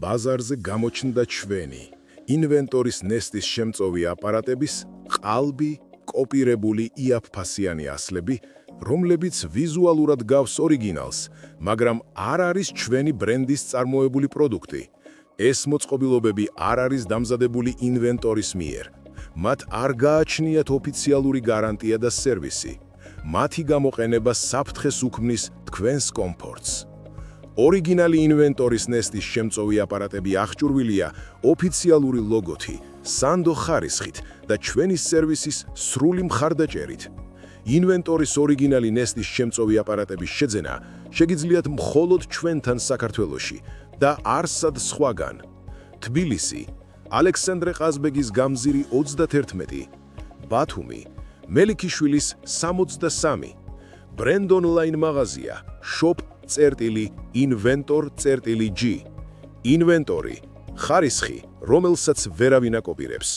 ბაზარზე გამოჩნდა ჩვენი ინვენტორის ნესტის შემწოვი აპარატების ყალბი კოპირებული იაფფასიანი ასლები, რომლებიც ვიზუალურად გავს ორიგინალს, მაგრამ არ არის ჩვენი ბრენდის წარმოებული პროდუქტი. ეს მოწყობილობები არ არის დამზადებული ინვენტორის მიერ. მათ არ გააჩნიათ ოფიციალური გარანტია და სერვისი. მათი გამოყენება საფრთხეს უქმნის თქვენს კომფორტს. ორიგინალი ინვენტორის ნესტის შემწოვი აპარატები აღჭურვილია ოფიციალური ლოგოთი, სანდო ხარისხით და ჩვენი სერვისის სრული მხარდაჭერით. ინვენტორის ორიგინალი ნესტის შემწოვი აპარატების შეძენა შეგიძლიათ მხოლოდ ჩვენთან საქართველოში და არსად სხვაგან. თბილისი, ალექსანდრე ყაზბეგის გამზირი 31, ბათუმი, მელიქიშვილის 63, ბრენდ ონლაინ მაღაზია shop.inventor.g. ინვენტორი, ხარისხი, რომელსაც ვერავინ აკოპირებს.